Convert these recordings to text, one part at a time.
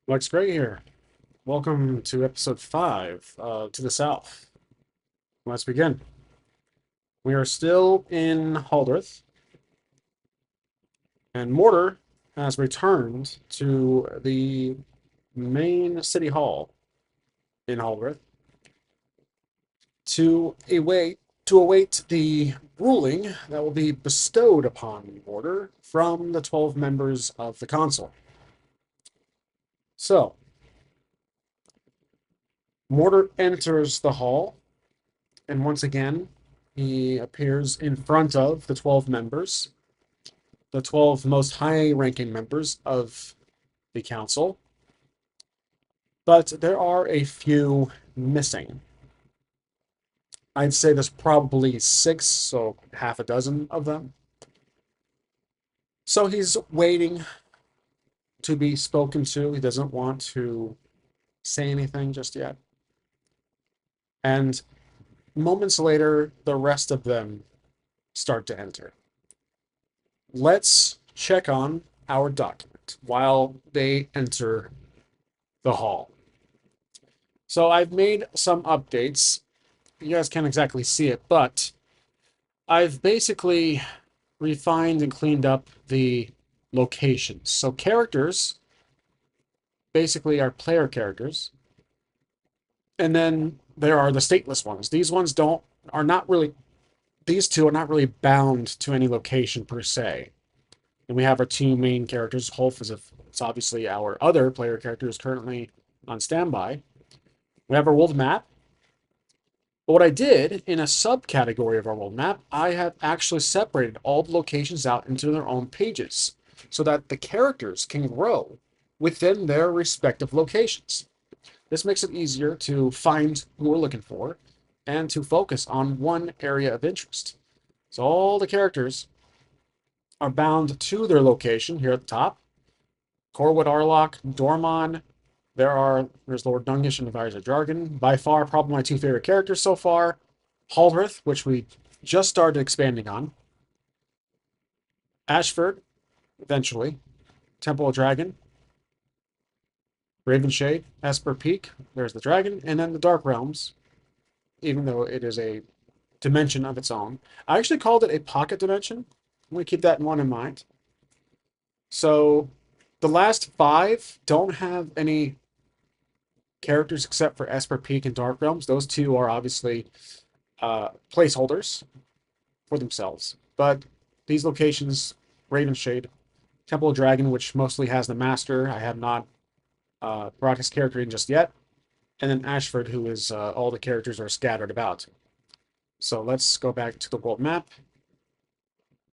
Looks great here. Welcome to episode 5 To the South. Let's begin. We are still in Haldreth, and Mortar has returned to the main city hall in Haldreth to await the ruling that will be bestowed upon Mortar from the 12 members of the council. So, Mortar enters the hall, and once again, he appears in front of the 12 members, the 12 most high ranking members of the council, but there are a few missing. I'd say there's probably six, so half a dozen of them. So he's waiting to be spoken to. He doesn't want to say anything just yet. And moments later, the rest of them start to enter. Let's check on our document while they enter the hall. So I've made some updates. You guys can't exactly see it, but I've basically refined and cleaned up the locations. So characters basically are player characters. And then there are the stateless ones. These ones don't are not really these two are not really bound to any location per se. And we have our two main characters. Holf is it's obviously our other player character who's currently on standby. We have our world map. But what I did in a subcategory of our world map, I have actually separated all the locations out into their own pages so that the characters can grow within their respective locations. This makes it easier to find who we're looking for and to focus on one area of interest. So all the characters are bound to their location here at the top. Corwood Arlock, Dormon, there's Lord Dungish and Advisor Jargon. By far, probably my two favorite characters so far. Haldreth, which we just started expanding on. Ashford, eventually. Temple of Dragon. Ravenshade, Esper Peak, there's the dragon, and then the Dark Realms, even though it is a dimension of its own. I actually called it a pocket dimension. I'm going to keep that one in mind. So the last 5 don't have any characters except for Esper Peak and Dark Realms. Those two are obviously placeholders for themselves. But these locations, Ravenshade, Temple of Dragon, which mostly has the Master, I have not brought his character in just yet. And then Ashford, who is all the characters are scattered about. So let's go back to the world map.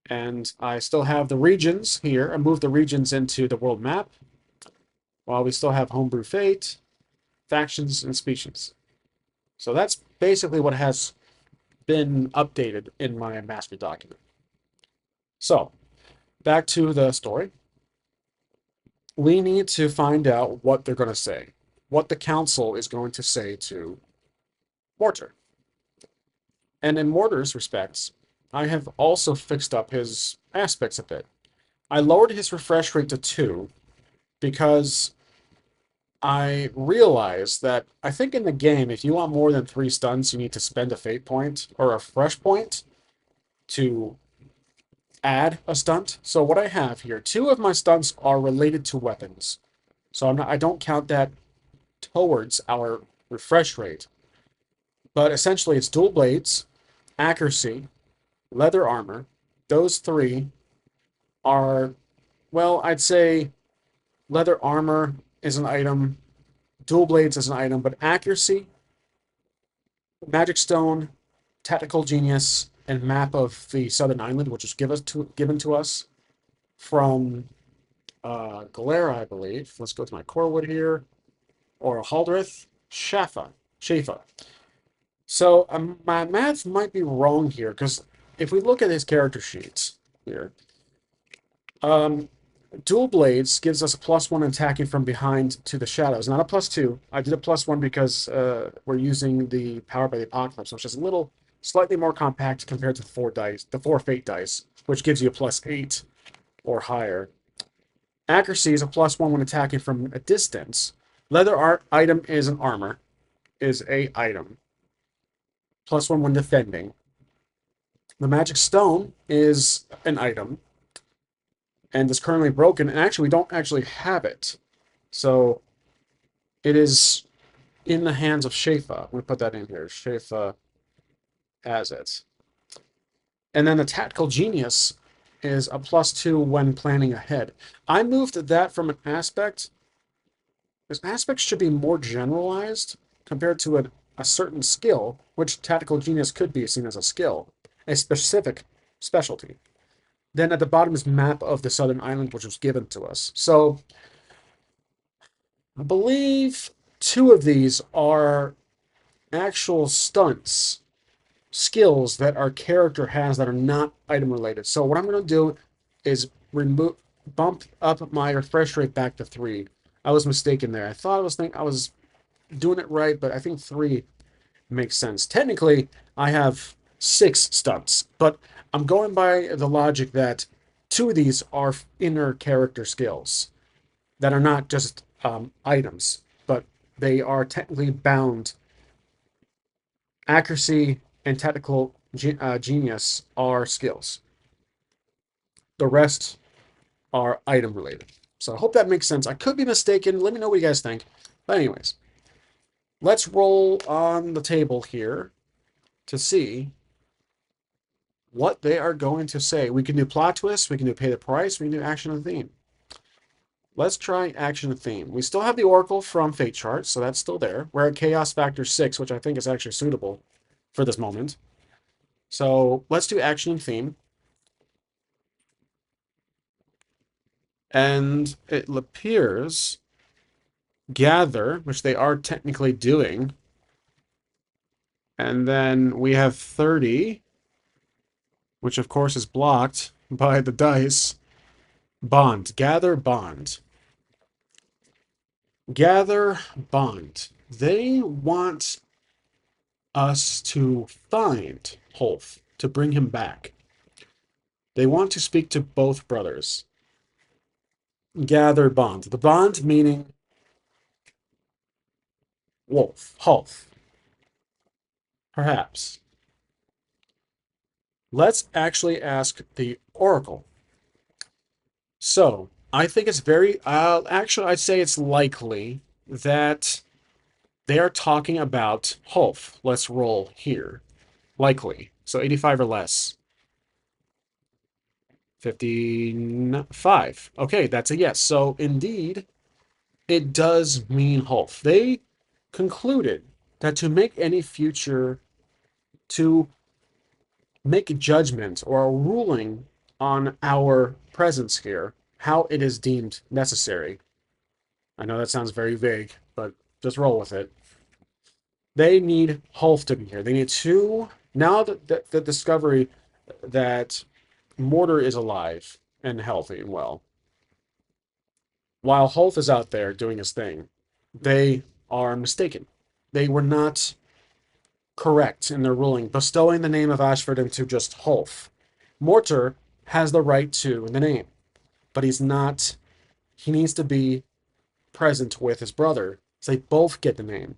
And I still have the regions here. I moved the regions into the world map. While we still have Homebrew Fate, factions, and species. So that's basically what has been updated in my mastery document. So, back to the story. We need to find out what they're going to say, what the council is going to say to Mortar. And in Mortar's respects, I have also fixed up his aspects a bit. I lowered his refresh rate to 2 because I realized that I think in the game, if you want more than 3 stuns, you need to spend a fate point or a fresh point to add a stunt. So what I have here, 2 of my stunts are related to weapons. So I don't count that towards our refresh rate. But essentially it's dual blades, accuracy, leather armor. Those 3 are, well, I'd say leather armor is an item, dual blades is an item, but accuracy, magic stone, tactical genius, and map of the southern island, which was given to us from Galera, I believe. Let's go to my Corwood here, or Haldreth, Shafa. So my math might be wrong here, because if we look at his character sheets here, dual blades gives us a +1 attacking from behind to the shadows. Not a +2. I did a +1 because we're using the Power by the Apocalypse, which is a little slightly more compact compared to the 4 dice, the 4 fate dice, which gives you a +8 or higher. Accuracy is a +1 when attacking from a distance. Leather art item is an armor, is a item. +1 when defending. The magic stone is an item and is currently broken. And actually, we don't actually have it. So it is in the hands of Shafa. I'm going to put that in here. Shafa has it. And then the tactical genius is a +2 when planning ahead. I moved that from an aspect. This aspect should be more generalized compared to a certain skill, which tactical genius could be seen as a skill, a specific specialty. Then at the bottom is map of the southern island, which was given to us. So I believe 2 of these are actual stunts, skills that our character has that are not item related. So what I'm going to do is bump up my refresh rate back to 3. I was mistaken there. I was doing it right, but I think 3 makes sense. Technically, I have 6 stunts, but I'm going by the logic that 2 of these are inner character skills that are not just items, but they are technically bound. Accuracy and technical genius are skills. The rest are item related. So I hope that makes sense. I could be mistaken. Let me know what you guys think. But anyways, let's roll on the table here to see what they are going to say. We can do plot twists, we can do pay the price, we can do action and theme. Let's try action and theme. We still have the Oracle from Fate Chart, so that's still there. We're at Chaos Factor 6, which I think is actually suitable for this moment. So let's do action and theme. And it appears gather, which they are technically doing. And then we have 30, which of course is blocked by the dice. Bond. Gather, bond. Gather, bond. They want us to find Holf, to bring him back. They want to speak to both brothers. Gather, bond. The bond meaning wolf, Holf. Perhaps. Let's actually ask the Oracle. So, I think it's actually, I'd say it's likely that they are talking about Holf. Let's roll here. Likely. So 85 or less. 55. Okay, that's a yes. So indeed, it does mean Holf. They concluded that to make a judgment or a ruling on our presence here, how it is deemed necessary. I know that sounds very vague, but just roll with it. They need Holf to be here. They need two. Now that the discovery that Mortar is alive and healthy and well, while Holf is out there doing his thing, they are mistaken. They were not correct in their ruling, bestowing the name of Ashford into just Holf. Mortar has the right to the name, but he's not. He needs to be present with his brother, so they both get the name.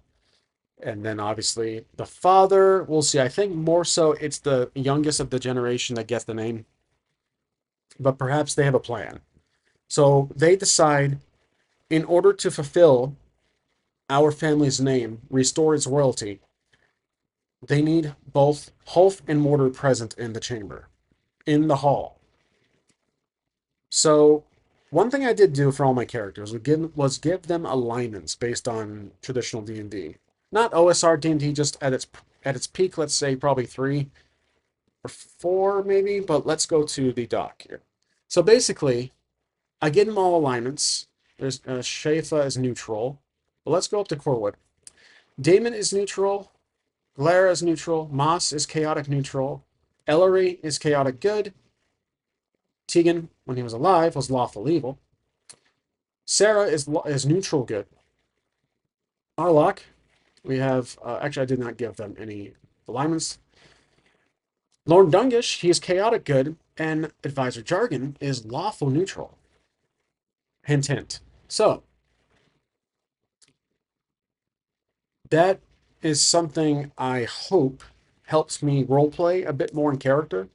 And then obviously the father, we'll see. I think more so it's the youngest of the generation that gets the name, but perhaps they have a plan. So they decide, in order to fulfill our family's name, restore its royalty, they need both Hulf and Mortar present in the chamber, in the hall. So one thing I did do for all my characters was give them alignments based on traditional D&D. Not OSR D&D, just at its peak, let's say probably 3 or 4 maybe, but let's go to the doc here. So basically, I give them all alignments. There's Shafa is neutral. But let's go up to Corwood. Damon is neutral. Glara is neutral. Moss is chaotic neutral. Ellery is chaotic good. Tegan, when he was alive, was lawful evil. Sarah is neutral good. Arlok, we have, actually I did not give them any alignments. Lord Dungish, he is chaotic good, and Advisor Jargon is lawful neutral. Hint, hint. So that is something I hope helps me roleplay a bit more in character,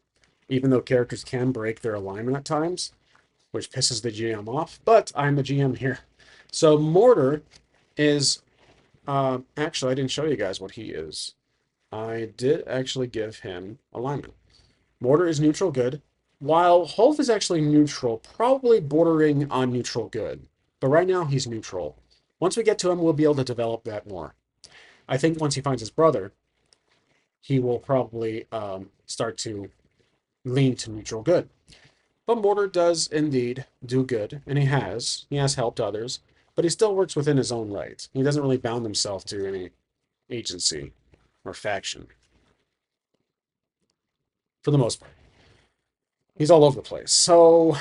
even though characters can break their alignment at times, which pisses the GM off. But I'm the GM here. So Mortar is actually, I didn't show you guys what he is. I did actually give him alignment. Mortar is neutral good, while Hulf is actually neutral, probably bordering on neutral good. But right now he's neutral. Once we get to him, we'll be able to develop that more. I think once he finds his brother, he will probably start to lean to neutral good. But Mortar does indeed do good, and he has. He has helped others, but he still works within his own right. He doesn't really bound himself to any agency or faction for the most part. He's all over the place. So,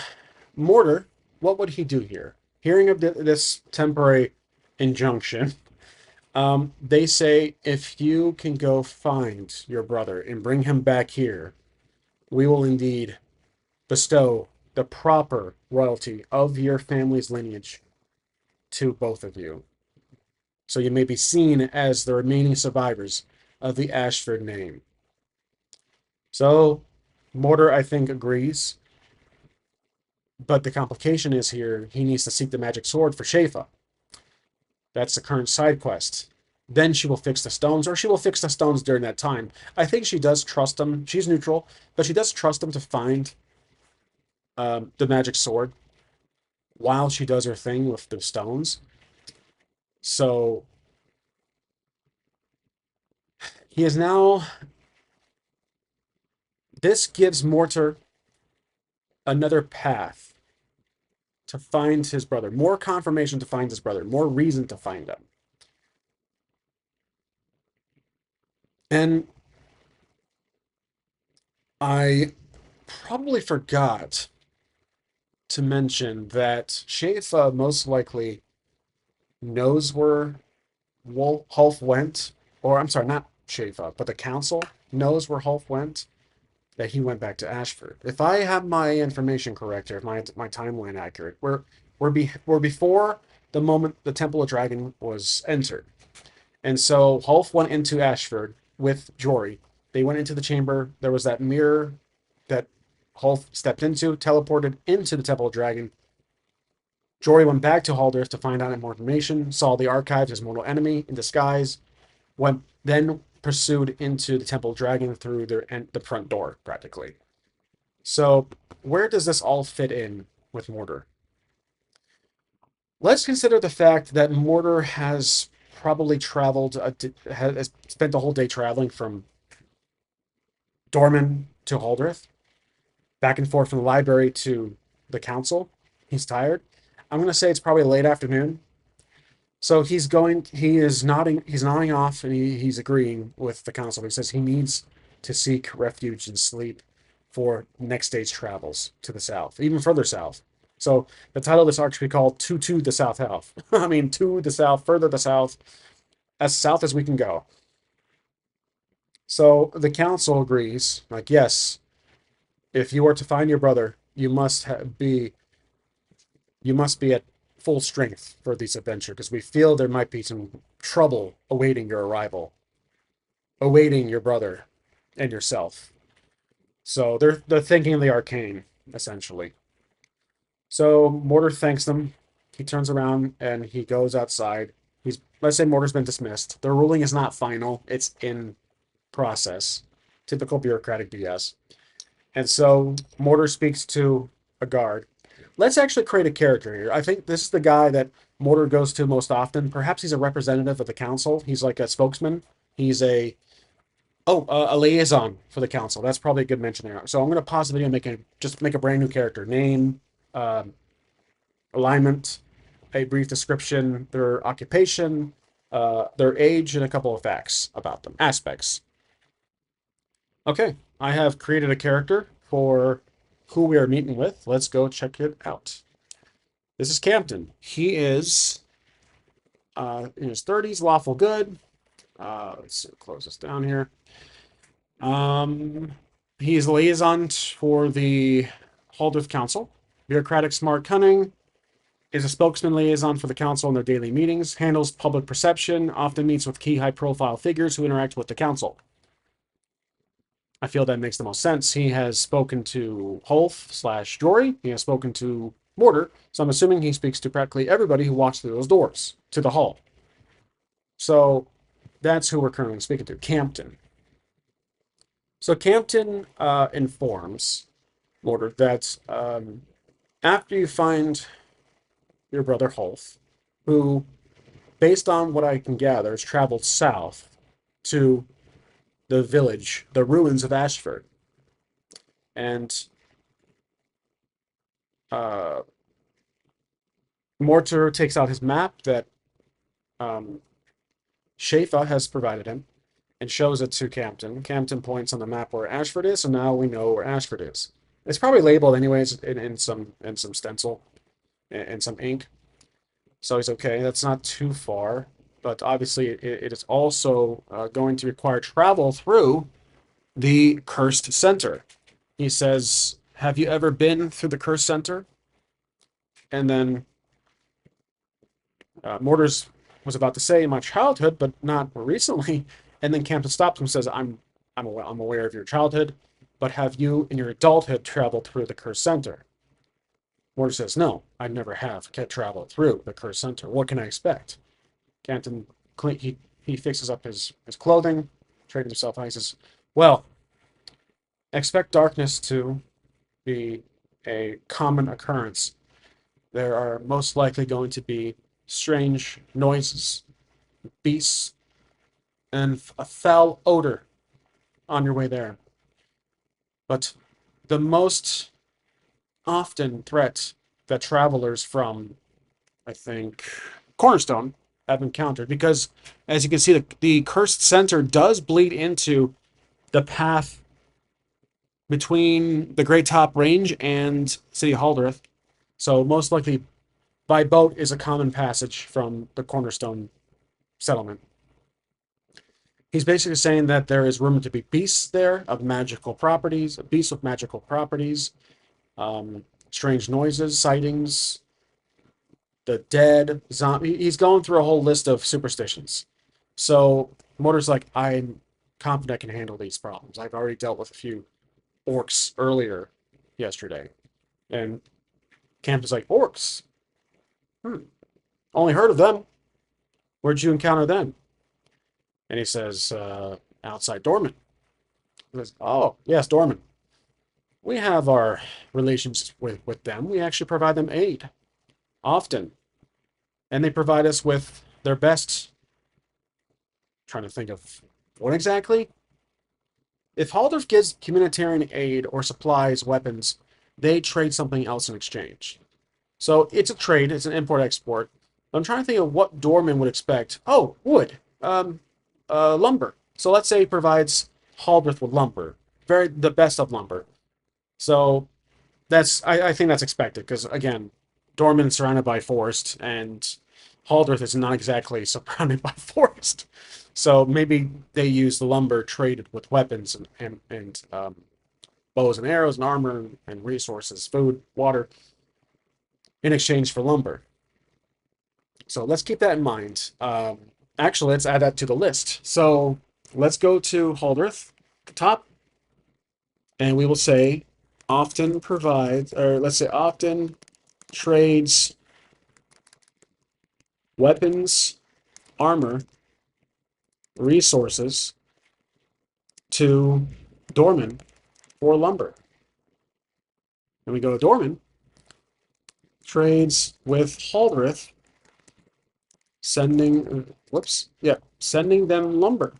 Mortar, what would he do here? Hearing of this temporary injunction, they say if you can go find your brother and bring him back here, we will indeed bestow the proper royalty of your family's lineage to both of you. So you may be seen as the remaining survivors of the Ashford name. So Mortar, I think, agrees. But the complication is here, he needs to seek the magic sword for Shafa. That's the current side quest. Then she will fix the stones, or she will fix the stones during that time. I think she does trust him. She's neutral, but she does trust him to find the magic sword while she does her thing with the stones. So he is now. This gives Mortar another path to find his brother, more confirmation to find his brother, more reason to find him. And I probably forgot to mention that Shafa most likely knows where Hulf went, or I'm sorry, not Shafa, but the council knows where Hulf went, that he went back to Ashford. If I have my information correct, or if my timeline accurate, we're before the moment the Temple of Dragon was entered. And so Hulf went into Ashford with Jory. They went into the chamber. There was that mirror that Hulf stepped into, teleported into the Temple of Dragon. Jory went back to Haldorf to find out more information, saw the archives, his mortal enemy in disguise, went then pursued into the Temple of Dragon through the front door, practically. So where does this all fit in with Mortar? Let's consider the fact that Mortar has probably has spent the whole day traveling from Dorman to Haldorf, back and forth from the library to the council. He's tired. I'm going to say it's probably late afternoon. So he's nodding off, and he's agreeing with the council. He says he needs to seek refuge and sleep for next day's travels to the south, even further south. So the title of this arc should be called To the South South. I mean, to the south, further the south as we can go. So the council agrees, like, yes, if you are to find your brother, you must be at full strength for this adventure, because we feel there might be some trouble awaiting your arrival, awaiting your brother and yourself. So they're thinking of the arcane, essentially. So Mortar thanks them. He turns around and he goes outside. Let's say Mortar's been dismissed. The ruling is not final. It's in process. Typical bureaucratic BS. And so Mortar speaks to a guard. Let's actually create a character here. I think this is the guy that Mortar goes to most often. Perhaps he's a representative of the council. He's like a spokesman. He's a liaison for the council. That's probably a good mention there. So I'm going to pause the video and make a brand new character. Name, alignment, a brief description, their occupation, their age, and a couple of facts about them, aspects. Okay, I have created a character for who we are meeting with. Let's go check it out. This is Campton. He is in his 30s, lawful good. Let's close this down here. He's liaison for the Haldorf Council. Bureaucratic, smart, cunning. is a spokesman liaison for the council in their daily meetings, handles public perception, often meets with key high-profile figures who interact with the council. I feel that makes the most sense. He has spoken to Holf slash Jory. He has spoken to Mortar. So I'm assuming he speaks to practically everybody who walks through those doors to the hall. So that's who we're currently speaking to, Campton. So Campton informs Mortar that after you find your brother Holf, who, based on what I can gather, has traveled south to the village, the ruins of Ashford, and uh, Mortar takes out his map that um, Shafa has provided him and shows it to Campton. Campton points on the map where Ashford is, so now we know where Ashford is. It's probably labeled anyways in some stencil and some ink. So he's okay. That's not too far, but obviously it is also going to require travel through the Cursed Center. He says, "Have you ever been through the Cursed Center?" And then Mortars was about to say in my childhood, but not recently. And then Campton stops him and says, I'm aware of your childhood, but have you in your adulthood traveled through the Cursed Center?" Mortar says, "No, I never have traveled through the Cursed Center. What can I expect?" Campton, he fixes up his clothing, straightens himself out. He says, "Well, expect darkness to be a common occurrence. There are most likely going to be strange noises, beasts, and a foul odor on your way there. But the most often threat that travelers from, I think, Cornerstone have encountered, because as you can see, the Cursed Center does bleed into the path between the Great Top Range and City Haldreth. So most likely by boat is a common passage from the Cornerstone settlement. He's basically saying that there is rumored to be beasts there of magical properties, beasts with magical properties, strange noises, sightings, the dead, zombie. He's going through a whole list of superstitions. So Mortar's like, "I'm confident I can handle these problems. I've already dealt with a few orcs earlier yesterday." And Camp is like, "Orcs? Hmm. Only heard of them. Where'd you encounter them?" And he says, "Outside Dorman." He says, "Oh, yes, Dorman. We have our relations with them. We actually provide them aid often. And they provide us with their best." Trying to think of what exactly. If Haldorf gives humanitarian aid or supplies, weapons, they trade something else in exchange. So it's a trade, it's an import export. I'm trying to think of what Dorman would expect. Oh, wood. Lumber. So let's say he provides Haldorf with lumber. The best of lumber. So I think that's expected because again, Dorman is surrounded by forest, and Haldorf is not exactly surrounded by forest. So maybe they use the lumber traded with weapons and bows and arrows and armor and resources, food, water, in exchange for lumber. So let's keep that in mind. Actually, let's add that to the list. So let's go to Haldorf, the top, and we will say often provides, or let's say often trades weapons, armor, resources to Dorman for lumber. And we go to Dorman, trades with Haldorf, sending them lumber.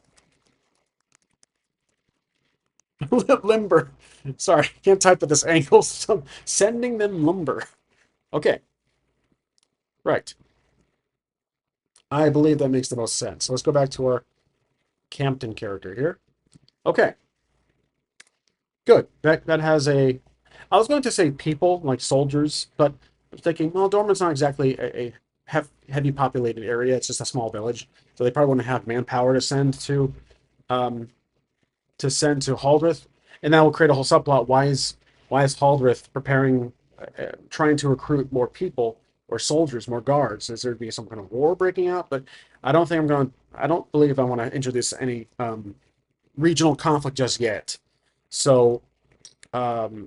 Limber. Sorry, can't type at this angle. So sending them lumber. Okay, right. I believe that makes the most sense. So let's go back to our Campton character here. Okay, good. That has a. I was going to say people like soldiers, but I'm thinking, well, Dorman's not exactly a heavy populated area. It's just a small village, so they probably wouldn't have manpower um, to send to Haldreth, and that will create a whole subplot. Why is Haldreth preparing, trying to recruit more people or soldiers, more guards, as there'd be some kind of war breaking out. But I don't think I'm going. I don't believe I want to introduce any regional conflict just yet. So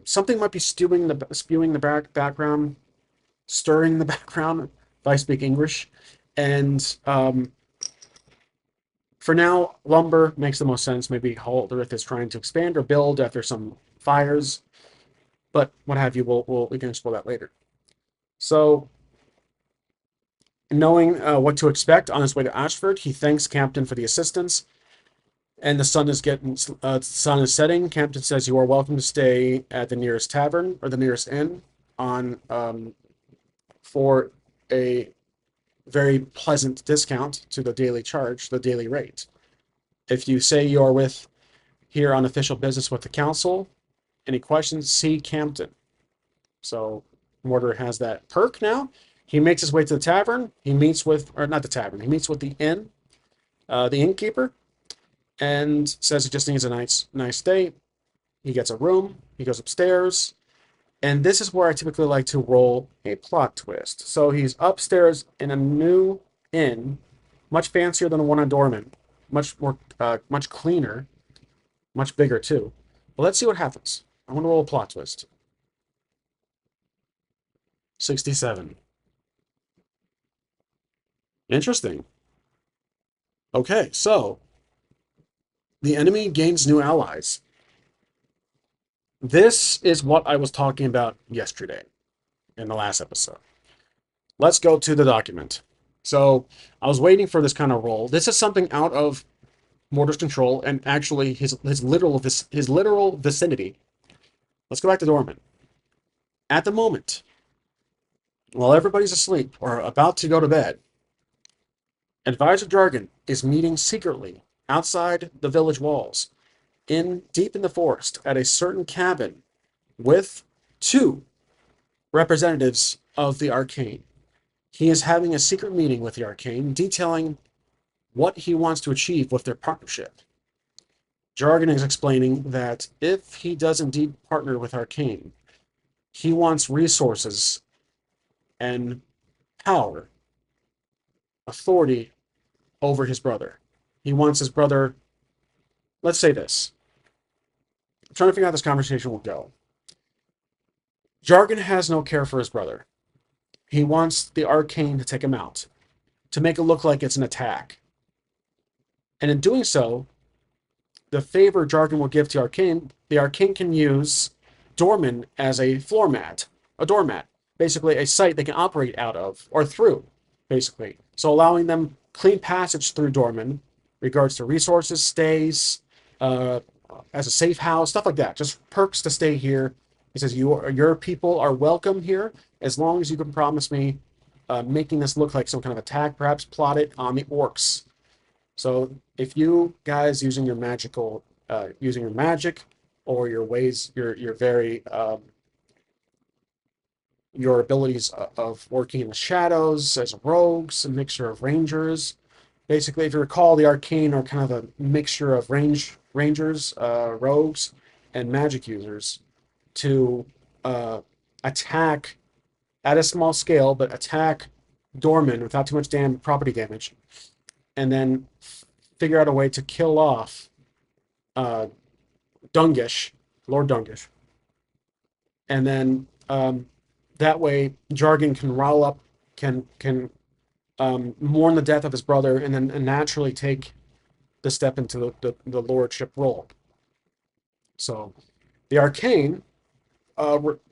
something might be spewing the background, stirring the background, if I speak English. And for now, lumber makes the most sense. Maybe Holderith is trying to expand or build after some fires, but what have you, we can explore that later. So, knowing what to expect on his way to Ashford, he thanks Campton for the assistance. And the sun is setting. Campton says you are welcome to stay at the nearest tavern or the nearest inn on for a very pleasant discount to the daily charge, the daily rate. If you say you are here on official business with the council, any questions, see Campton. So Mortar has that perk now. He makes his way to the tavern. He meets with, or not the tavern, he meets with the innkeeper, and says he just needs a nice stay. He gets a room. He goes upstairs. And this is where I typically like to roll a plot twist. So he's upstairs in a new inn, much fancier than the one on Dorman, much more, much cleaner, much bigger too. But let's see what happens. I want to roll a plot twist. 67. Interesting. Okay, so the enemy gains new allies. This is what I was talking about yesterday in the last episode. Let's go to the document. So I was waiting for this kind of roll. This is something out of Mortar's control and actually his literal vicinity. Let's go back to Dorman. At the moment, while everybody's asleep or about to go to bed, Advisor Jargon is meeting secretly outside the village walls, deep in the forest, at a certain cabin with 2 representatives of the Arcane. He is having a secret meeting with the Arcane, detailing what he wants to achieve with their partnership. Jargon is explaining that if he does indeed partner with Arcane, he wants resources and power, authority over his brother. He wants his brother. Let's say this. I'm trying to figure out how this conversation will go. Jargon has no care for his brother. He wants the Arcane to take him out, to make it look like it's an attack. And in doing so, the favor Jargon will give to the Arcane can use Dorman as a doormat, basically a site they can operate out of, or through, basically. So allowing them clean passage through Dorman, regards to resources, stays, as a safe house, stuff like that. Just perks to stay here. He says, your people are welcome here, as long as you can promise me making this look like some kind of attack, perhaps plot it on the orcs. So if you guys using your magic or your ways, your abilities of working in the shadows as rogues, a mixture of rangers. Basically, if you recall, the Arcane are kind of a mixture of rangers, rogues, and magic users to attack at a small scale, but attack Dorman without too much property damage, and then figure out a way to kill off Dungish, Lord Dungish. And then that way Jargon can rile up, can mourn the death of his brother, and then naturally take the step into the lordship role. So the Arcane,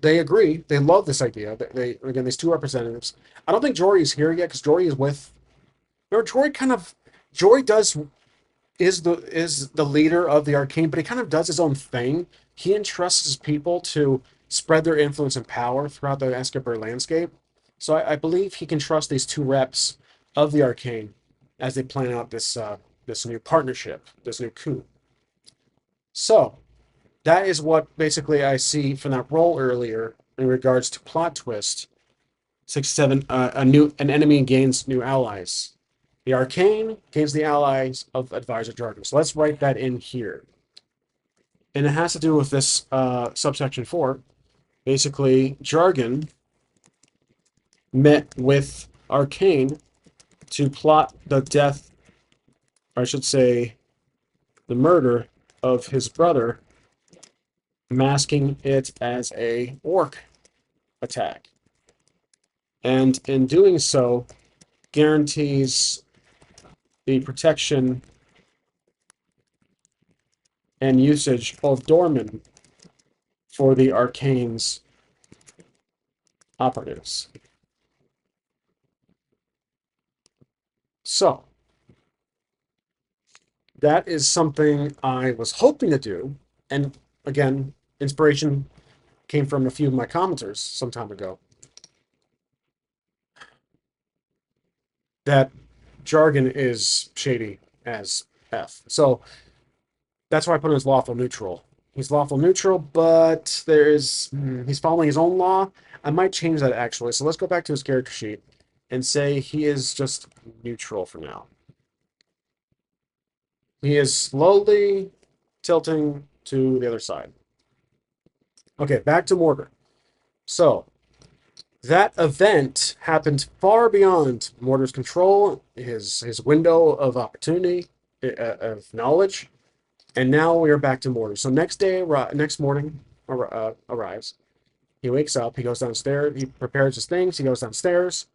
they agree. They love this idea. Again, these 2 representatives. I don't think Jory is here yet because Jory is with. Jory is the leader of the Arcane, but he kind of does his own thing. He entrusts his people to spread their influence and power throughout the Escabur landscape. So I believe he can trust these 2 reps of the Arcane as they plan out this new partnership, this new coup. So that is what basically I see from that roll earlier in regards to plot twist. 67, an enemy gains new allies. The Arcane gains the allies of Advisor Jargon. So let's write that in here. And it has to do with this subsection 4. Basically, Jargon met with Arcane to plot the death, or I should say, the murder of his brother, masking it as a orc attack. And in doing so, guarantees the protection and usage of Dorman for the Arcane's operatives. So, that is something I was hoping to do. And again, inspiration came from a few of my commenters some time ago. That jargon is shady as F. So that's why I put him as lawful neutral. He's lawful neutral, but he's following his own law. I might change that actually. So let's go back to his character sheet and say he is just neutral for now. He is slowly tilting to the other side. Okay, back to Mortar. So that event happened far beyond Mortar's control, his window of opportunity, of knowledge, and now we are back to Mortar. So next morning arrives. He wakes up. He goes downstairs. He prepares his things. He goes downstairs.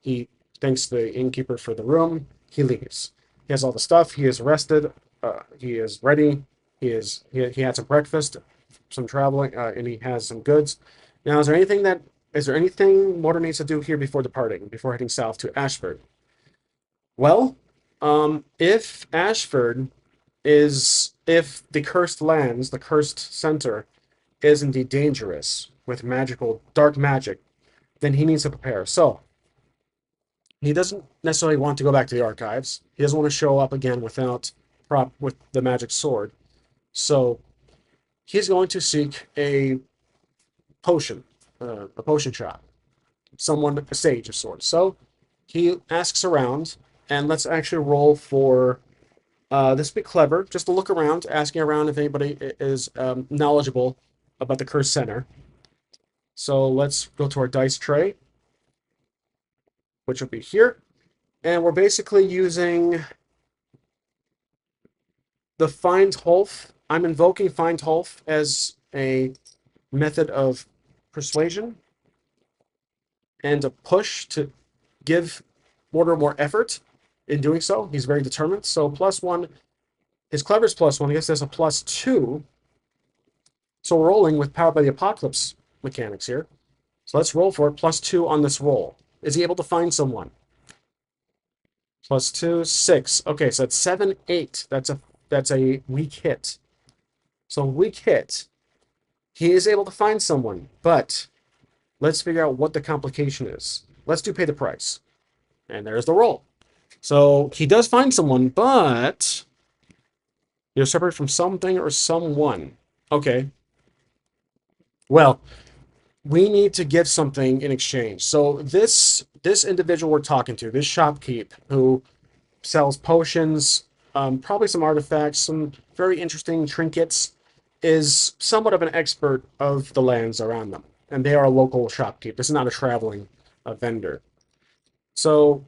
He thanks the innkeeper for the room. He leaves. He has all the stuff. He is rested. He is ready. He had some breakfast, some traveling, and he has some goods. Now, is there anything Mortar needs to do here before departing, before heading south to Ashford? Well, if the cursed lands, the cursed center, is indeed dangerous with dark magic, then he needs to prepare. So, he doesn't necessarily want to go back to the archives. He doesn't want to show up again with the magic sword. So, he's going to seek a potion shop, a sage of sorts. So, he asks around, and let's actually roll for this would be clever, just to look around, asking around if anybody is knowledgeable about the Cursed Center. So let's go to our dice tray, which will be here. And we're basically using the Find Holf. I'm invoking Find Holf as a method of persuasion and a push to give Mortar more effort in doing so. He's very determined. So +1, his clever is +1. I guess there's a +2. So we're rolling with Powered by the Apocalypse mechanics here. So let's roll for it. +2 on this roll. Is he able to find someone? +2, 6. Okay, so that's 7, 8. That's a weak hit. So weak hit. He is able to find someone, but let's figure out what the complication is. Let's do pay the price. And there's the roll. So he does find someone, but you're separate from something or someone. Okay. Well, we need to give something in exchange. So this individual we're talking to, this shopkeep who sells potions, probably some artifacts, some very interesting trinkets, is somewhat of an expert of the lands around them. And they are a local shopkeep. This is not a traveling vendor. So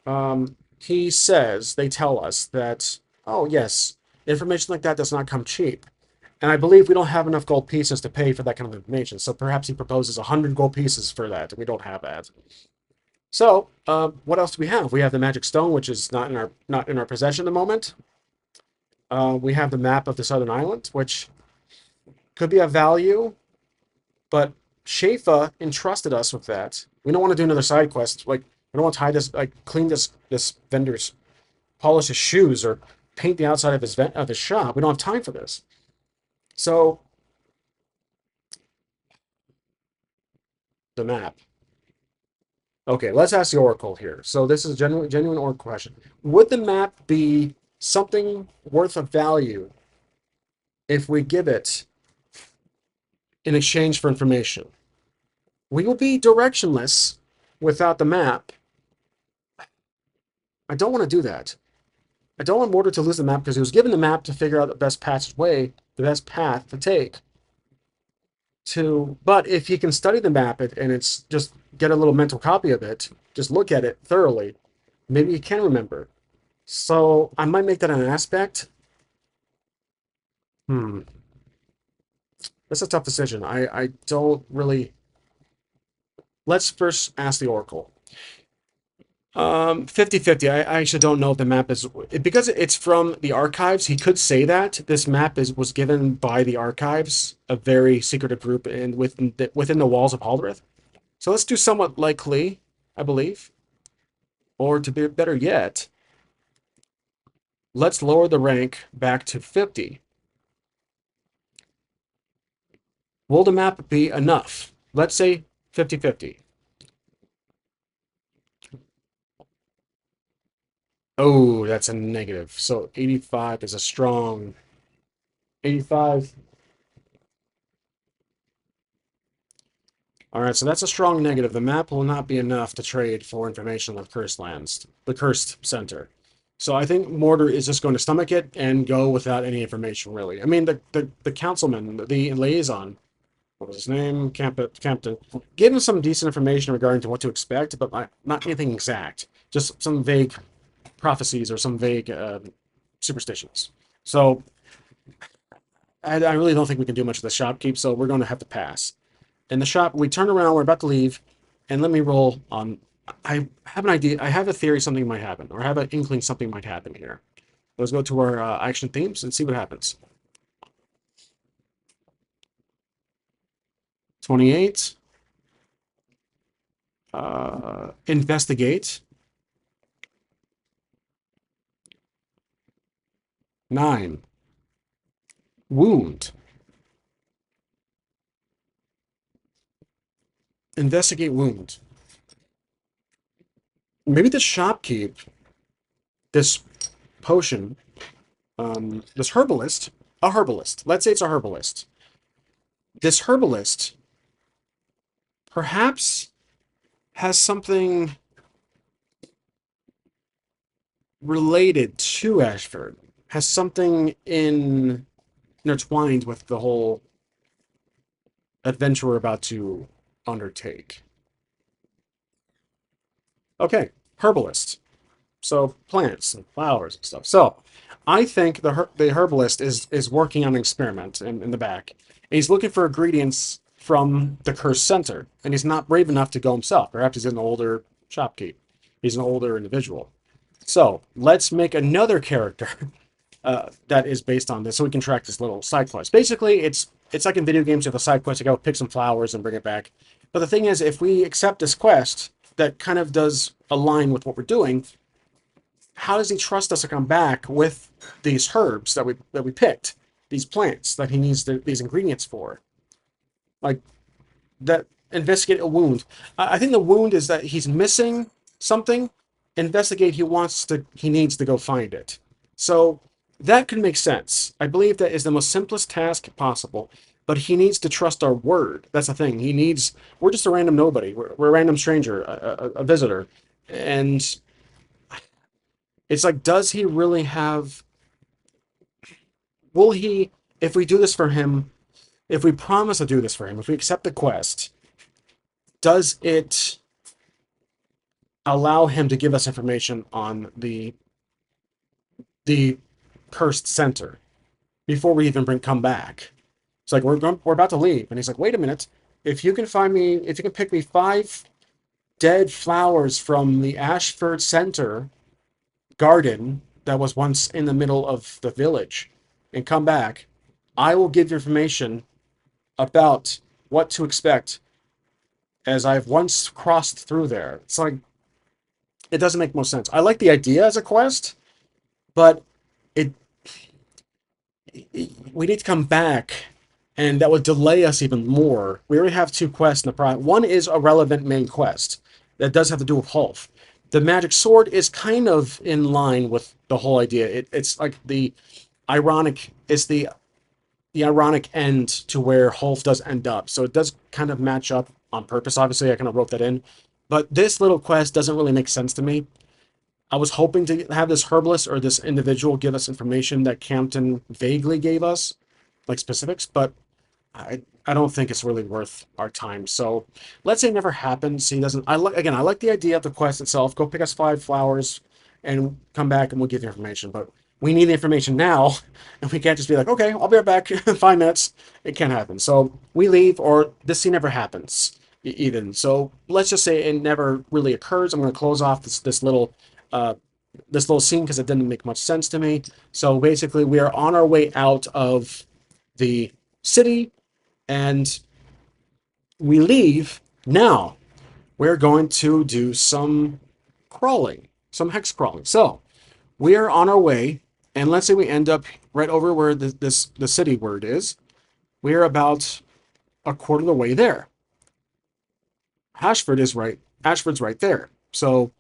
they tell us that, oh yes, information like that does not come cheap. And I believe we don't have enough gold pieces to pay for that kind of information. So perhaps he proposes 100 gold pieces for that. We don't have that. So what else do we have? We have the magic stone, which is not in our possession at the moment. We have the map of the southern island, which could be of value, but Shafa entrusted us with that. We don't want to do another side quest. Like, we don't want to clean this vendor's, polish his shoes or paint the outside of his shop. We don't have time for this. So, the map. Okay, let's ask the Oracle here. So this is a genuine Oracle question. Would the map be something worth of value if we give it in exchange for information? We will be directionless without the map. I don't want to do that. I don't want Mortar to lose the map because he was given the map to figure out the best path to take. But if he can study the map and it's just get a little mental copy of it, just look at it thoroughly, maybe you can remember. So I might make that an aspect. Hmm. That's a tough decision. I don't really. Let's first ask the Oracle. 50-50. I actually don't know if the map is because it's from the archives. He could say that this map was given by the archives, a very secretive group, and within the walls of Halderith. So let's do somewhat likely, I believe, or to be better yet, let's lower the rank back to 50. Will the map be enough? Let's say 50-50. Oh, that's a negative. So 85 is a strong 85. All right, so that's a strong negative. The map will not be enough to trade for information on the cursed lands, the cursed center. So I think Mortar is just going to stomach it and go without any information, really. I mean, the councilman, the liaison, what was his name? Campton, gave him some decent information regarding to what to expect, but not anything exact. Just some vague prophecies or some vague superstitions. So I really don't think we can do much of the shopkeep, so we're going to have to pass. In the shop, we turn around, we're about to leave, and let me roll on. I have an idea, I have a theory something might happen, or I have an inkling something might happen here. Let's go to our action themes and see what happens. 28. Investigate. 9. Wound. Investigate wound. Maybe the shopkeep, this potion, this herbalist, a herbalist. Let's say it's a herbalist. This herbalist perhaps has something related to Ashford, has something intertwined with the whole adventure we're about to undertake. Okay, herbalist. So plants and flowers and stuff. So I think the herbalist is working on an experiment in the back. And he's looking for ingredients from the cursed center, and he's not brave enough to go himself. Perhaps he's an older shopkeep. He's an older individual. So let's make another character that is based on this, so we can track this little side quest. Basically, it's like in video games, you have a side quest to go pick some flowers and bring it back. But the thing is, if we accept this quest that kind of does align with what we're doing, how does he trust us to come back with these herbs that we picked, these plants that he needs these ingredients for? Like that, investigate a wound. I think the wound is that he's missing something. Investigate, he needs to go find it. So that could make sense. I believe that is the most simplest task possible, but he needs to trust our word. That's the thing. We're just a random nobody. We're a random stranger, a visitor. And it's like, does he really have, will he, if we do this for him, if we promise to do this for him, if we accept the quest, does it allow him to give us information on the cursed center before we even come back? It's like we're about to leave, and he's like, "Wait a minute! If you can pick me 5 dead flowers from the Ashford Center garden that was once in the middle of the village, and come back, I will give you information about what to expect, as I've once crossed through there." It's like it doesn't make most sense. I like the idea as a quest, but it we need to come back, and that would delay us even more. We already have 2 quests in the prior. One is a relevant main quest that does have to do with Hulf. The magic sword is kind of in line with the whole idea. It's like the ironic. It's the ironic end to where Hulf does end up. So it does kind of match up on purpose. Obviously, I kind of wrote that in. But this little quest doesn't really make sense to me. I was hoping to have this herbalist or this individual give us information that Campton vaguely gave us, like specifics, but I don't think it's really worth our time. So let's say it never happens. He doesn't. Again, I like the idea of the quest itself. Go pick us 5 flowers and come back and we'll give you information. But we need the information now, and we can't just be like, okay, I'll be right back in 5 minutes. It can't happen. So we leave, or this scene never happens even. So let's just say it never really occurs. I'm going to close off uh, this little scene because it didn't make much sense to me. So basically, we are on our way out of the city and we leave. Now we're going to do some crawling, some hex crawling. So we are on our way, and let's say we end up right over where the city word is. We are about a quarter of the way there. Ashford's right there. So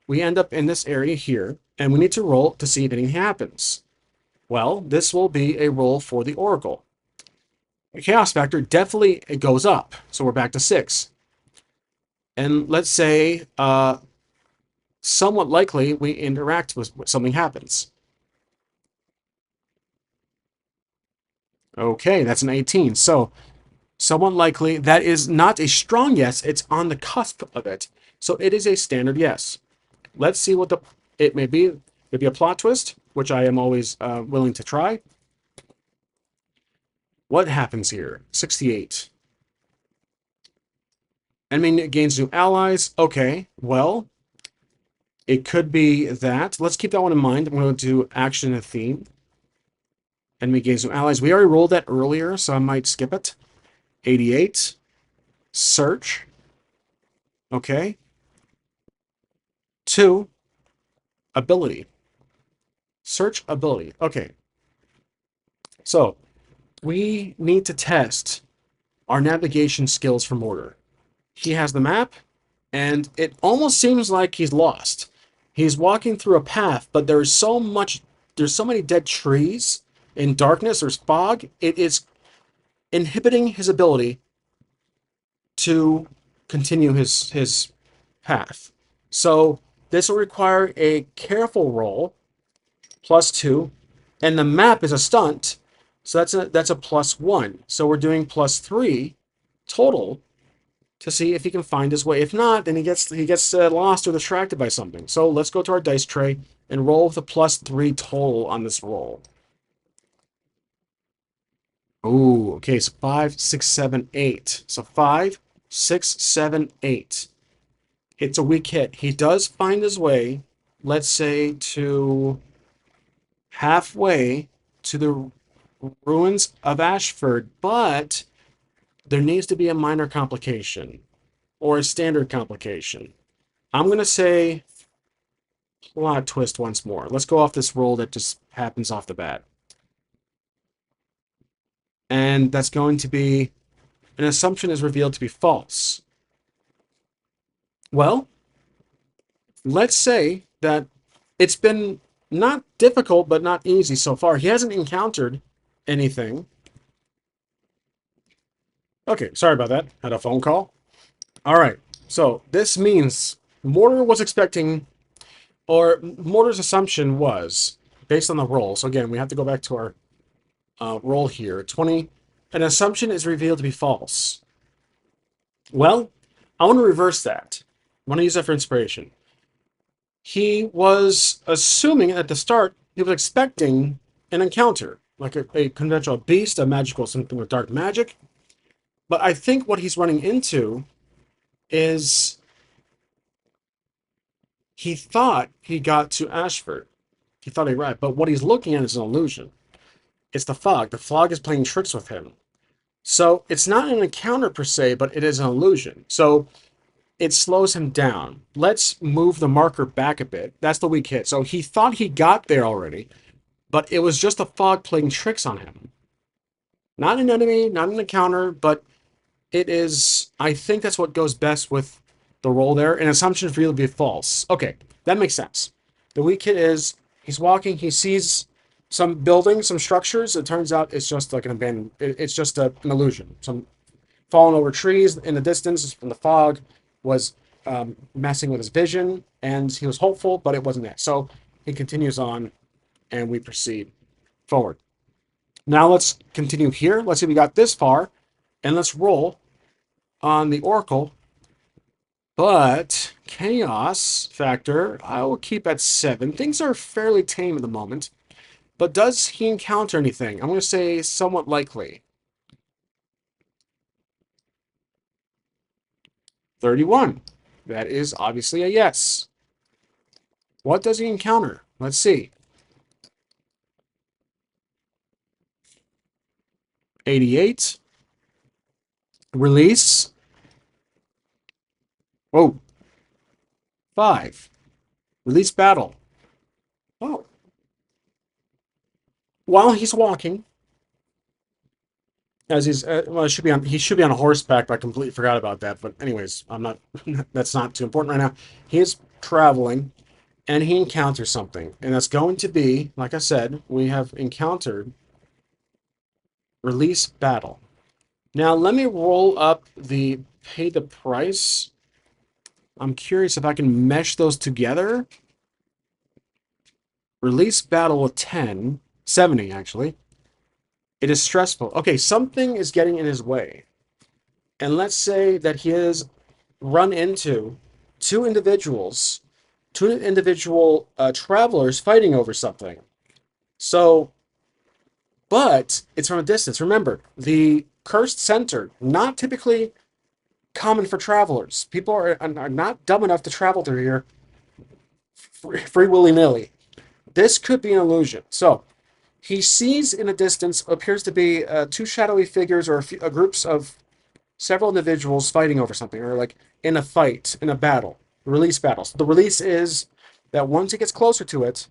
we end up in this area here, and we need to roll to see if anything happens. Well, this will be a roll for the Oracle. The chaos factor definitely it goes up, so we're back to 6. And let's say somewhat likely we interact with something happens. Okay, that's an 18. So somewhat likely that is not a strong yes, it's on the cusp of it. So it is a standard yes. Let's see what it may be. Maybe a plot twist, which I am always willing to try. What happens here? 68. Enemy gains new allies. Okay, well, it could be that. Let's keep that one in mind. I'm going to do action and theme. Enemy gains new allies. We already rolled that earlier, so I might skip it. 88. Search. Okay. 2. Ability. Search ability. Okay. So, we need to test our navigation skills for Mortar. He has the map, and it almost seems like he's lost. He's walking through a path, but there's so many dead trees in darkness or fog, it is inhibiting his ability to continue his path. So this will require a careful roll, +2, and the map is a stunt, so that's a +1. So we're doing +3 total to see if he can find his way. If not, then he gets lost or distracted by something. So let's go to our dice tray and roll with a +3 total on this roll. Oh, okay, so 5, 6, 7, 8. So 5, 6, 7, 8. It's a weak hit. He does find his way, let's say, to halfway to the ruins of Ashford, but there needs to be a minor complication or a standard complication. I'm going to say plot twist once more. Let's go off this roll that just happens off the bat. And that's going to be an assumption is revealed to be false. Well, let's say that it's been not difficult, but not easy so far. He hasn't encountered anything. Okay, sorry about that. Had a phone call. All right, so this means Mortar was expecting, or Mortar's assumption was, based on the roll. So again, we have to go back to our roll here. 20. An assumption is revealed to be false. Well, I want to reverse that. I want to use that for inspiration. He was assuming at the start, he was expecting an encounter, like a conventional beast, a magical, something with dark magic. But I think what he's running into is he thought he got to Ashford. He thought he arrived, but what he's looking at is an illusion. It's the fog. The fog is playing tricks with him. So it's not an encounter per se, but it is an illusion. So it slows him down. Let's move the marker back a bit. That's the weak hit. So he thought he got there already, but it was just the fog playing tricks on him. Not an enemy, not an encounter, but it is, I think that's what goes best with the roll there. An assumption for you to be false. Okay, that makes sense. The weak hit is, he's walking, he sees some buildings, some structures. It turns out it's just like an abandoned, it's just an illusion. Some fallen over trees in the distance from the fog was messing with his vision, and he was hopeful, but it wasn't that. So he continues on, and we proceed forward. Now let's continue here. Let's see, we got this far, And let's roll on the Oracle. But chaos factor, I will keep at 7. Things are fairly tame at the moment. But does he encounter anything? I'm going to say somewhat likely. 31. That is obviously a yes. What does he encounter? Let's see. 88. Release. Whoa. 5. Release battle. Oh. While he's walking, as he's well, he should be on a horseback, but I completely forgot about that. But anyways, I'm not. That's not too important right now. He is traveling, and he encounters something, and that's going to be, like I said, we have encountered release battle. Now let me roll up the pay the price. I'm curious if I can mesh those together. Release battle with 10, 70 actually. It is stressful. Okay, something is getting in his way. And let's say that he has run into two individuals, two individual travelers fighting over something. So, but it's from a distance. Remember, the cursed center, not typically common for travelers. People are not dumb enough to travel through here free willy-nilly. This could be an illusion. So, he sees in a distance, appears to be two shadowy figures or groups of several individuals fighting over something, or like in a fight, in a battle, release battles. The release is that once he gets closer to it,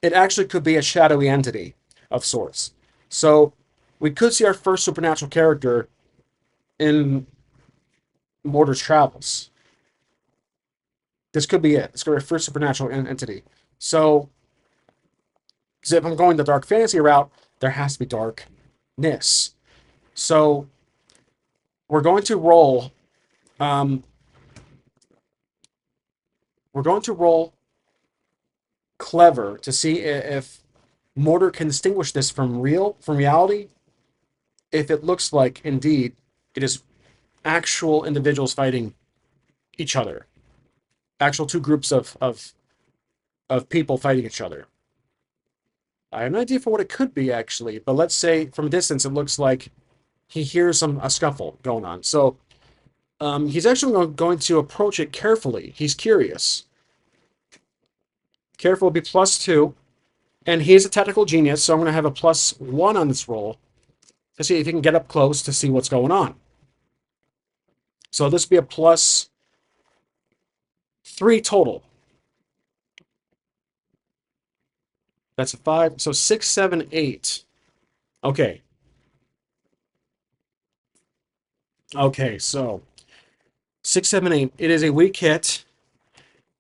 it actually could be a shadowy entity of sorts. So we could see our first supernatural character in Mortar's travels. This could be it. This could be our first supernatural entity. So, because if I'm going the dark fantasy route, there has to be darkness. So we're going to roll. We're going to roll clever to see if Mortar can distinguish this from reality. If it looks like indeed it is actual individuals fighting each other, actual two groups of people fighting each other. I have no idea for what it could be actually, but let's say from a distance it looks like he hears a scuffle going on. So he's actually going to approach it carefully. He's curious. Careful will be +2. And he's a technical genius, so I'm going to have a +1 on this roll to see if he can get up close to see what's going on. So this would be a +3 total. That's a 5. So 6, 7, 8. Okay. Okay, so 6, 7, 8. It is a weak hit.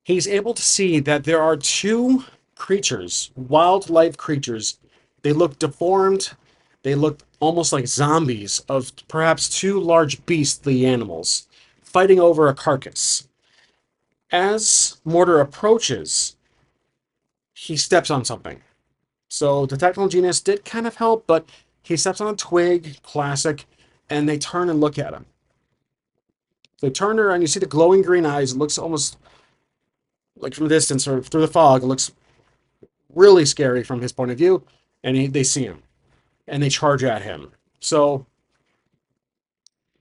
He's able to see that there are two creatures, wildlife creatures. They look deformed. They look almost like zombies of perhaps two large beastly animals fighting over a carcass. As Mortar approaches, he steps on something. So the technical genius did kind of help, but he steps on a twig, classic, and they turn and look at him. They turn around, you see the glowing green eyes. It looks almost like from a distance or through the fog. It looks really scary from his point of view, and they see him, and they charge at him. So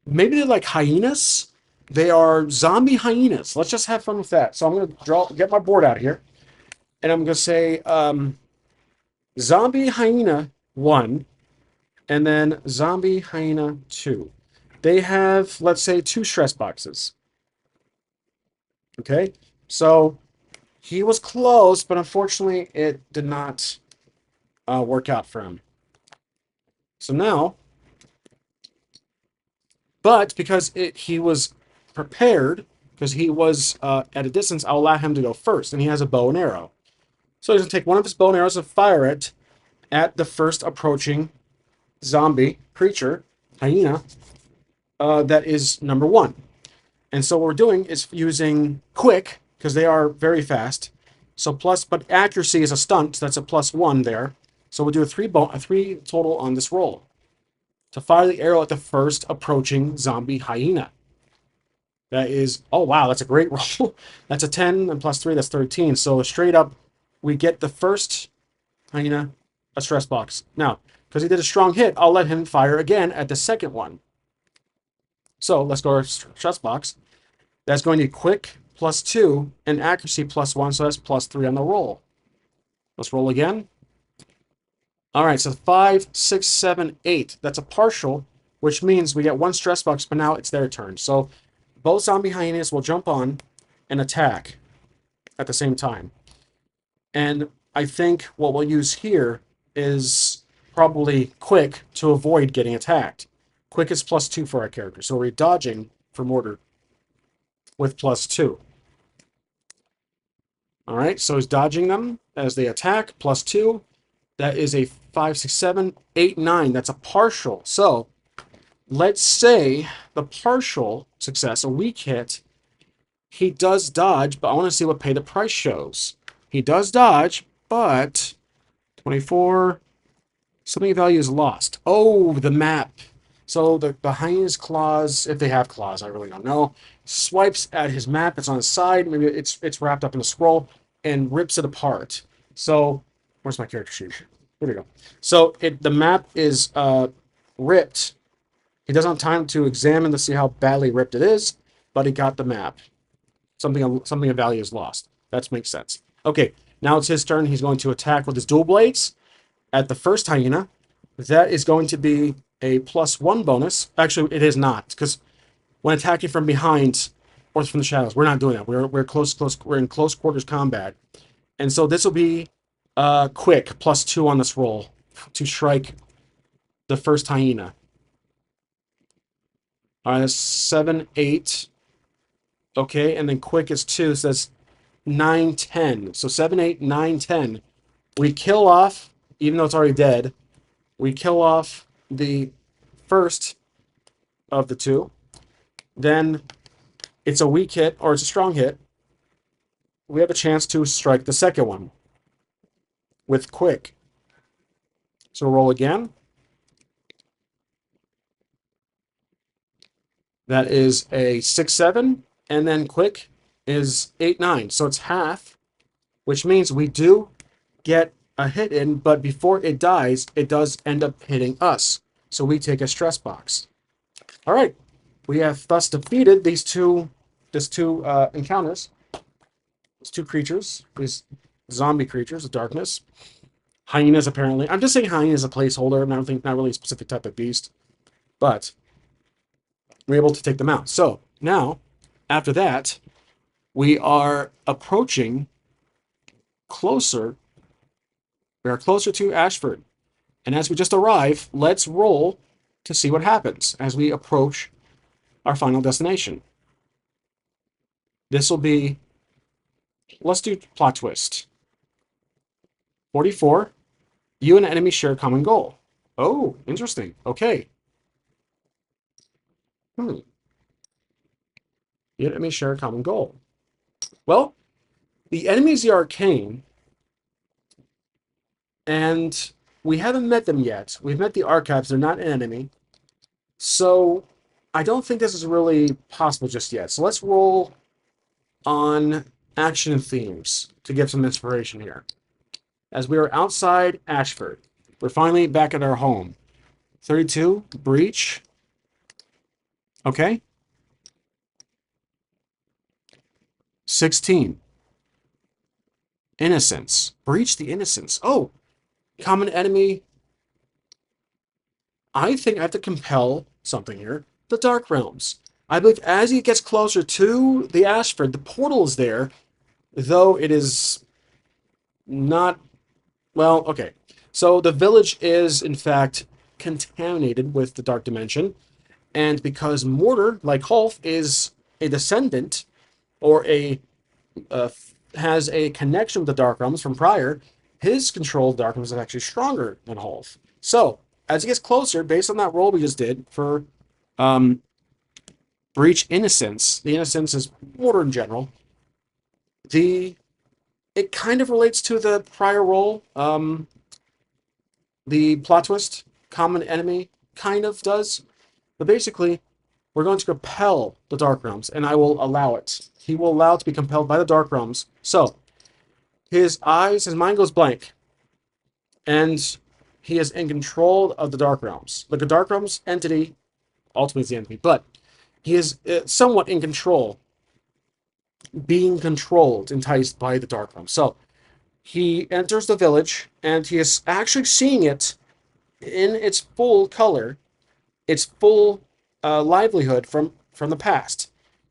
maybe they're like hyenas. They are zombie hyenas. Let's just have fun with that. So I'm going to get my board out here, and I'm going to say zombie hyena 1, and then zombie hyena 2. They have, let's say, 2 stress boxes. Okay, so he was close, but unfortunately it did not work out for him. So now, but because he was prepared, because he was at a distance, I'll allow him to go first, and he has a bow and arrow. So he's going to take one of his bow and arrows and fire it at the first approaching zombie creature, hyena, that is number 1. And so what we're doing is using quick, because they are very fast. So but accuracy is a stunt, so that's a +1 there. So we'll do a 3 total on this roll. to fire the arrow at the first approaching zombie hyena. That is, oh wow, that's a great roll. That's a 10 and plus 3, that's 13. So straight up, we get the first hyena a stress box. Now, because he did a strong hit, I'll let him fire again at the second one. So let's go to stress box. That's going to be quick plus 2 and accuracy plus 1, so that's plus 3 on the roll. Let's roll again. All right, so 5, 6, 7, 8. That's a partial, which means we get 1 stress box, but now it's their turn. So both zombie hyenas will jump on and attack at the same time. And I think what we'll use here is probably quick to avoid getting attacked. Quick is plus 2 for our character, so we're dodging for mortar with plus 2. All right, so he's dodging them as they attack, plus 2. That is a 5, 6, 7, 8, 9. That's a partial. So let's say the partial success, a weak hit, he does dodge, but I want to see what pay the price shows. He does dodge, but 24, something value is lost. Oh, the map. So the behind his claws, if they have claws, I really don't know, swipes at his map. It's on his side. Maybe it's wrapped up in a scroll and rips it apart. So where's my character sheet? Here we go. So the map is ripped. He doesn't have time to examine to see how badly ripped it is, but he got the map. Something of value is lost. That makes sense. Okay, now it's his turn. He's going to attack with his dual blades at the first hyena. That is going to be a plus 1 bonus. Actually, it is not, because when attacking from behind or from the shadows, we're not doing that. We're in close quarters combat, and so this will be quick plus 2 on this roll to strike the first hyena. All right, that's 7, 8. Okay, and then quick is 2, so that's 9, 10. So 7, 8, 9, 10. We kill off, even though it's already dead, we kill off the first of the 2. Then it's a weak hit, or it's a strong hit. We have a chance to strike the second one with quick. So roll again. That is a 6, 7. And then quick is 8, 9. So it's half, which means we do get a hit in, but before it dies, it does end up hitting us. So we take a stress box. All right. We have thus defeated these two encounters. These 2 creatures, these zombie creatures of darkness. Hyenas, apparently. I'm just saying hyena is a placeholder. Not really a specific type of beast. But we're able to take them out. So now, after that, we are approaching closer. We are closer to Ashford. And as we just arrive, let's roll to see what happens as we approach our final destination. This will be, let's do plot twist. 44. You and an enemy share a common goal. Oh, interesting. Okay. You and enemy share a common goal. Well, the enemy is the arcane, and we haven't met them yet. We've met the archives. They're not an enemy. So I don't think this is really possible just yet. So let's roll on action themes to give some inspiration here. As we are outside Ashford, we're finally back at our home. 32, breach. Okay. 16. Innocence. Breach the innocence. Oh, common enemy. I think I have to compel something here. The Dark Realms. I believe as he gets closer to the Ashford, the portal is there, though it is not... Well, okay. So the village is, in fact, contaminated with the Dark Dimension, and because Mortar, like Hulf, is a descendant, or has a connection with the Dark Realms from prior, his control of the Dark Realms is actually stronger than Hulf. So, as he gets closer, based on that roll we just did for Breach Innocence, the Innocence is Mortar in general, it kind of relates to the prior roll, the plot twist, common enemy. kind of does. But basically, we're going to compel the Dark Realms, and I will allow it. He will allow it to be compelled by the Dark Realms. So, his mind goes blank, and he is in control of the Dark Realms. Like the Dark Realms entity, ultimately is the enemy, but he is somewhat in control, being controlled, enticed by the Dark Realms. So, he enters the village, and he is actually seeing it in its full color, its full livelihood from the past.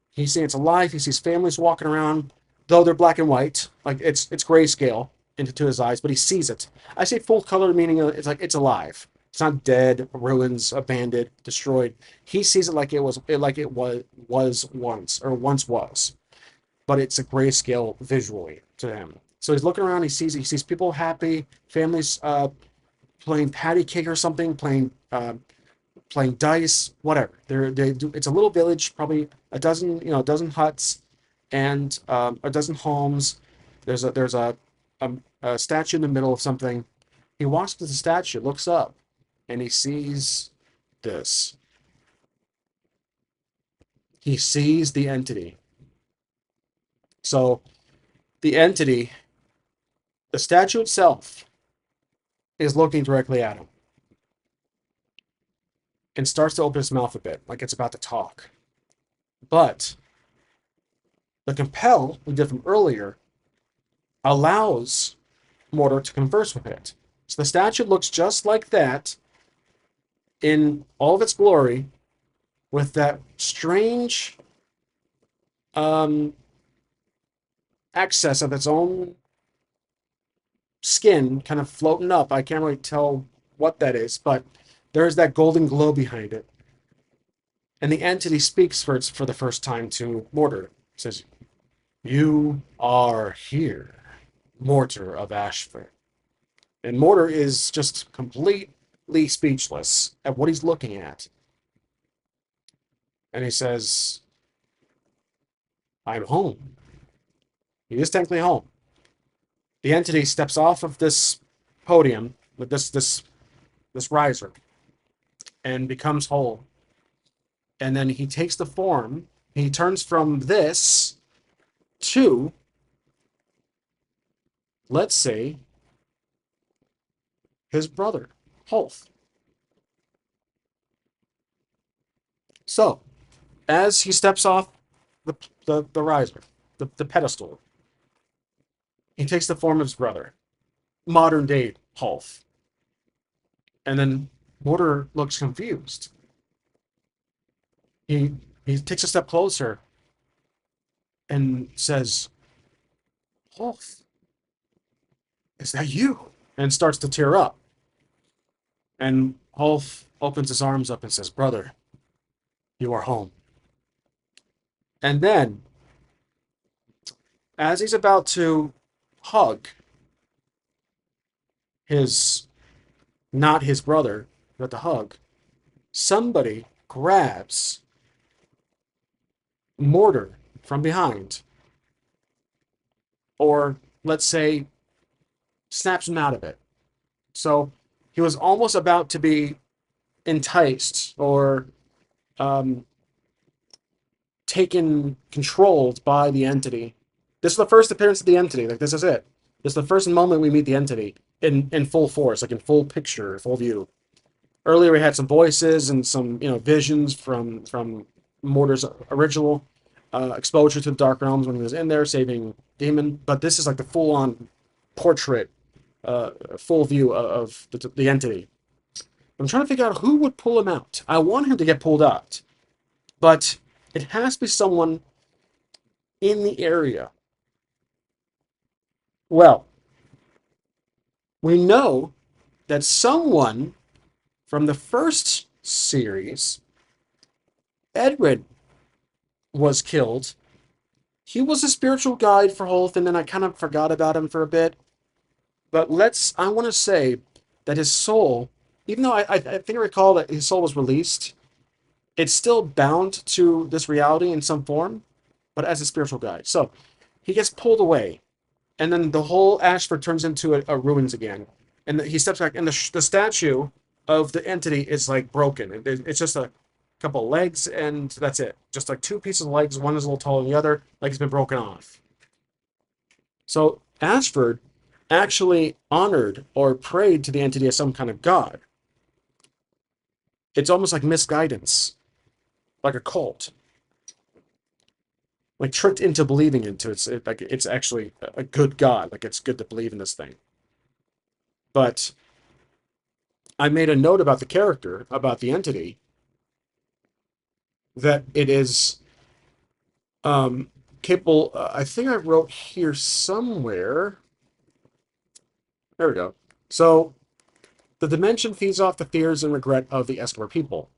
He's seeing it's alive. He sees families walking around, though they're black and white, like it's grayscale into his eyes, but he sees it. I say full color, meaning it's like it's alive. It's not dead, ruins, abandoned, destroyed. He sees it like it was once was, but it's a grayscale visually to him. So he's looking around. He sees people happy, families playing patty cake or something, playing dice, whatever. They do. It's a little village, probably a dozen huts, and a dozen homes. There's a statue in the middle of something. He walks to the statue, looks up, and he sees this. He sees the entity. So the entity, the statue itself, is looking directly at him and starts to open his mouth a bit, like it's about to talk. But the compel we did from earlier allows Mordor to converse with it. So the statue looks just like that in all of its glory, with that strange um, excess of its own skin kind of floating up. I can't really tell what that is, but there's that golden glow behind it. And the entity speaks for the first time to Mordor. It says, "You are here, Mortar of Ashford." And Mordor is just completely speechless at what he's looking at. And he says, "I'm home." He is technically home. The entity steps off of this podium with this riser and becomes whole. And then he takes the form. He turns from this to, let's say, his brother, Hulf. So, as he steps off the riser, the pedestal, he takes the form of his brother, modern day Hulf. And then Mordor looks confused. He he takes a step closer and says, "Hulf, is that you?" And starts to tear up. And Hulf opens his arms up and says, "Brother, you are home." And then, as he's about to hug his, not his brother, but the hug, somebody grabs Mordor from behind, or let's say, snaps him out of it. So he was almost about to be enticed or um, taken, controlled by the entity. This is the first appearance of the entity. Like, this is it. This is the first moment we meet the entity in full force, like in full picture, full view. Earlier we had some voices and some visions from Mordor's original exposure to the Dark Realms when he was in there saving Demon, but this is like the full-on portrait, full view of the entity. I'm trying to figure out who would pull him out. I want him to get pulled out, but it has to be someone in the area. Well, we know that someone from the first series, Edwin, was killed. He was a spiritual guide for Holth, and then I kind of forgot about him for a bit. But I want to say that his soul, even though I think I recall that his soul was released, it's still bound to this reality in some form, but as a spiritual guide. So he gets pulled away, and then the whole Ashford turns into a ruins again. And he steps back, and the statue of the entity is like broken. It's just a couple legs and that's it. Just like two pieces of legs. One is a little taller than the other, like it's been broken off. So Ashford actually honored or prayed to the entity as some kind of god. It's almost like misguidance, like a cult, like tricked into believing into like it's actually a good god. Like it's good to believe in this thing. But I made a note about the character, about the entity, that it is capable. I think I wrote here somewhere. There we go. So the dimension feeds off the fears and regret of the Escabur people.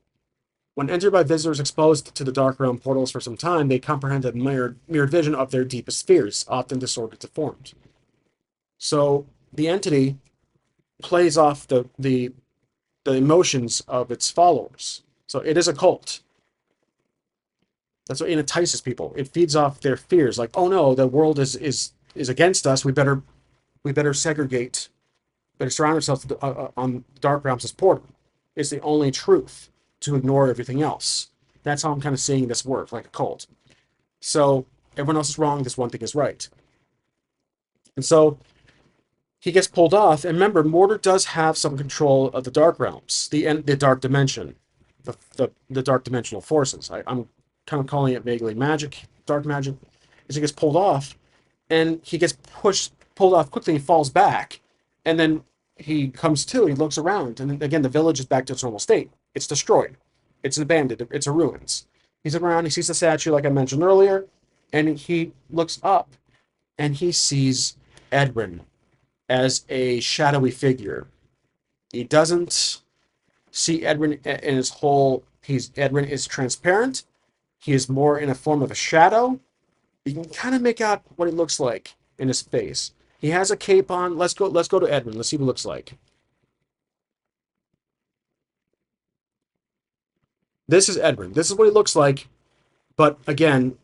When entered by visitors exposed to the dark realm portals for some time, they comprehend a mirrored vision of their deepest fears, often disordered to forms. So the entity plays off the emotions of its followers. So it is a cult. That's what it entices people. It feeds off their fears, like, oh no, the world is against us. We better segregate, better surround ourselves on dark realms as portal. It's the only truth to ignore everything else. That's how I'm kind of seeing this work, like a cult. So everyone else is wrong. This one thing is right. And so he gets pulled off. And remember, Mortar does have some control of the dark realms, the dark dimension, the dark dimensional forces. I'm kind of calling it vaguely magic, dark magic. As he gets pulled off, and he gets pulled off quickly, he falls back, and then he comes to, he looks around, and again, the village is back to its normal state. It's destroyed. It's abandoned. It's a ruins. He's around, he sees the statue, like I mentioned earlier, and he looks up, and he sees Edwin as a shadowy figure. He doesn't see Edwin in his whole, Edwin is transparent. He is more in a form of a shadow. You can kind of make out what he looks like in his face. He has a cape on. Let's go to Edwin. Let's see what he looks like. This is Edwin. This is what he looks like. But again,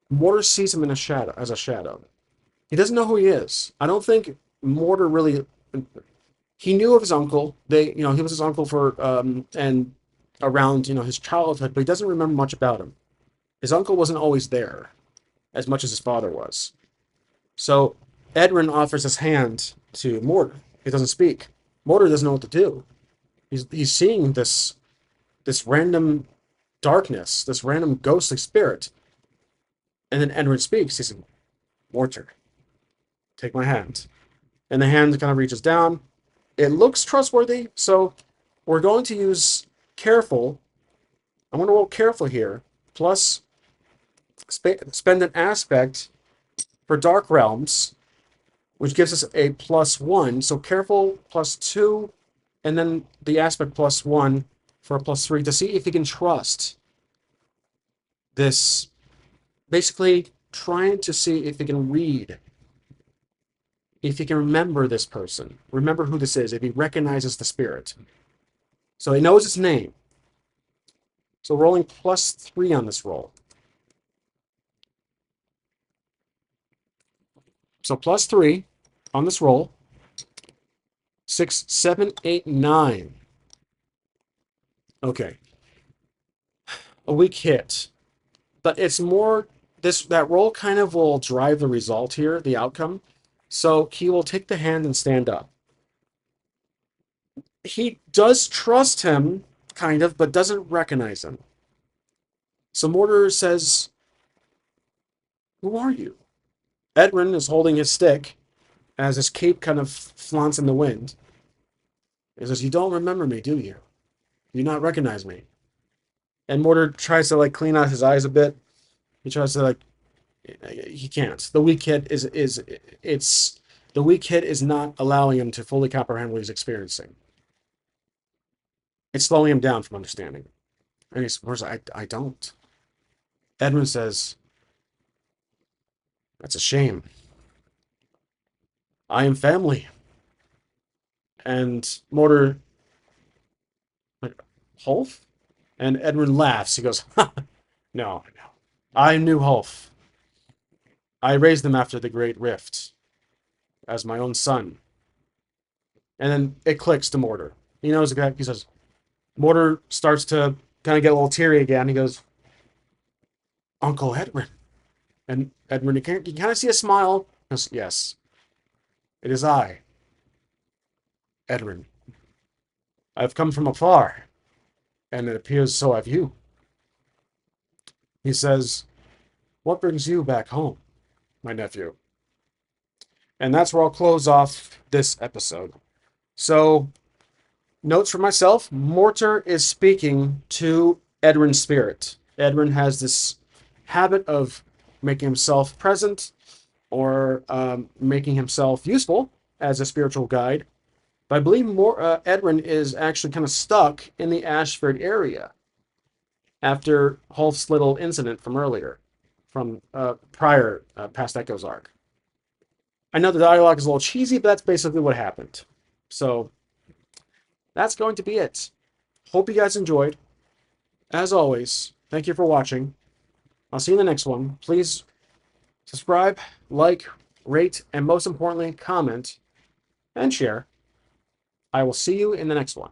Mortar sees him in a shadow, as a shadow. He doesn't know who he is. I don't think Mortar really. He knew of his uncle. He was his uncle for and around his childhood, but he doesn't remember much about him. His uncle wasn't always there, as much as his father was. So Edwin offers his hand to Mortar. He doesn't speak. Mortar doesn't know what to do. He's seeing this random darkness, this random ghostly spirit. And then Edwin speaks. He says, Mortar, take my hand. And the hand kind of reaches down. It looks trustworthy, so we're going to use careful. I'm going to roll careful here. Plus, spend an aspect for Dark Realms, which gives us a +1. So careful +2, and then the aspect +1 for a +3 to see if you can trust this. Basically, trying to see if you can read, if you can remember this person, remember who this is, if he recognizes the spirit. So he knows its name. So rolling +3 on this roll. So +3 on this roll. 6, 7, 8, 9. Okay. A weak hit. But it's more, that roll kind of will drive the result here, the outcome. So he will take the hand and stand up. He does trust him, kind of, but doesn't recognize him. So Mortar says, who are you? Edwin is holding his stick as his cape kind of flaunts in the wind. He says, you don't remember me, do you? Do you not recognize me? And Mortar tries to clean out his eyes a bit. He tries to he can't. The weak hit the weak hit is not allowing him to fully comprehend what he's experiencing. It's slowing him down from understanding. And he says, I don't. Edwin says, that's a shame. I am family. And Mortar, Hulf? And Edwin laughs. He goes, no. I knew Hulf. I raised him after the Great Rift as my own son. And then it clicks to Mortar. He knows the guy. He says, Mortar starts to kind of get a little teary again. He goes, Uncle Edwin. And Edwin, you can kind of see a smile. He goes, yes, it is I, Edwin. I've come from afar, and it appears so have you. He says, what brings you back home, my nephew? And that's where I'll close off this episode. So, notes for myself, Mortar is speaking to Edwin's spirit. Edwin has this habit of making himself present or making himself useful as a spiritual guide. But I believe Edwin is actually kind of stuck in the Ashford area after Hulf's little incident from earlier, from prior Past Echoes arc. I know the dialogue is a little cheesy, but that's basically what happened. So that's going to be it. Hope you guys enjoyed. As always, thank you for watching. I'll see you in the next one. Please subscribe, like, rate, and most importantly, comment and share. I will see you in the next one.